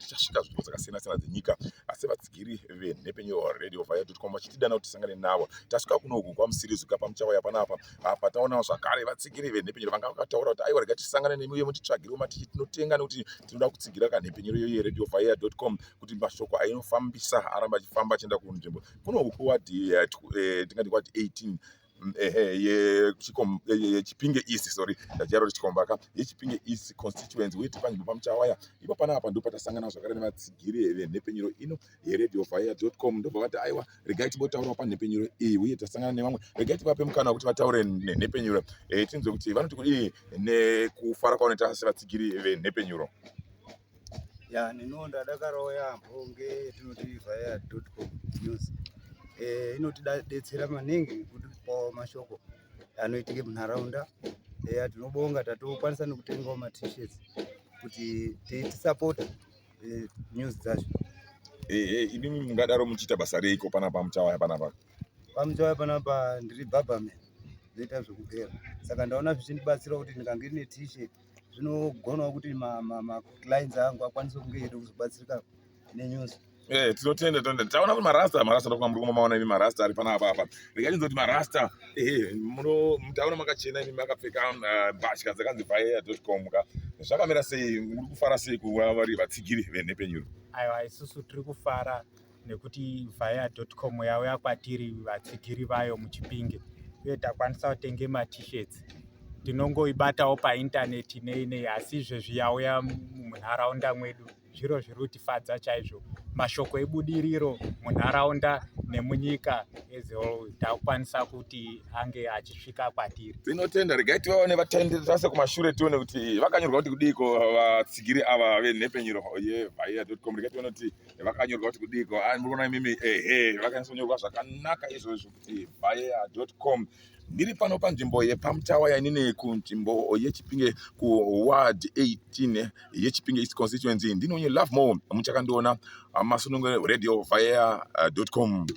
tichasvika nzvimbo dzakasiyana-siyana dzenyika, asi vatsigiri venhepfenyuro radio vaya.com vachitidana kuti tisangane navo. Tasvika kunoku kwaMusirizuka paMuchawaya panapa, apa taonawo zvakare vatsigiri venhepfenyuro vanga vakataura kuti aiwa regai tisangane nemi mutitsvagire mati tinotenga nekuti tinoda kutsigira kanhepfenyuro iyoyo radio vaya.com kuti mashoko ainofambisa aramba achifamba achienda kunzvimbo kunoku tingati kwati 18 yechipinge east, sorry ndachiyaro chikomba yechipinge east constituency weti panzvimbo paMuchawaya. Ipo panapa ndipo patasangana zvakare nevatsigiri venhepfenyuro ino yeradio vaya.com. ndobva vati aiwa regai timbotaurawo panhepfenyuro iyi uye tasangana nevamwe, regai tivape mukana wekuti vataure nenhepfenyuro tinzwe kuti vanoti kudii nekufara kwavanoita sevatsigiri venhepfenyuro. Ndinodakarawo yaamho ngetinoti vaya.com news. Inotidetsera maningi kutipawo mashoko anoitike munharaunda. Tinobonga tatokwanisa nekutengawo matisheti kuti tisapota news dzacho. Inimi mungadaro muchiita basa reiko panapa paMuchawaya panapa? PaMuchawaya panapa ndiri bhabhaman, ndoita zvekugera. Saka ndaona zvichindibatsira kuti ndikange ndine tisheti zvinogonawo kuti clients angu akwanise kunge eida kuzobatsirika nenews. Tinotenda taona kuti marasta ndokuti muri kumaona imi marasta ari panapa apa. Regai tinzoti marasta mutaona makachena imi makapfeka mbatya dzakanzi vaya.com zvakamira sei, muri kufara sei kuva vari vatsigiri venhepfenyuro? Aiwa, isusu tiri kufara nekuti vaya.com yauya kwatiri vatsigiri vayo muchipinge uye takwanisa kutenga matisheti. Tinongoibatawo paindaneti nei asi izvezvi yauya munharaunda mwedu zviro zviri kutifadza chaizvo. Mashoko ebudiriro munharaunda nemunyika takukwanisa kuti ange achisvika kwatiri. Tinotenda. Regai tivaone vatendese kumashure tione kuti vakanyorwa kuti kudiko vatsigiri ava venhepfenyuro yevaya.com. Regai tione kuti vakanyorwa kuti kudiko. Muri kuona imimi vakanyatsanyorwa zvakanaka izvozvo kuti vaya.com. Ndiri pano panzvimbo yepaMuchawaya inini kunzvimbo yechipinge kuward 18 yechipinge east constituency. Ndinonye Love More muchakandiona masunungo radio vaya.com.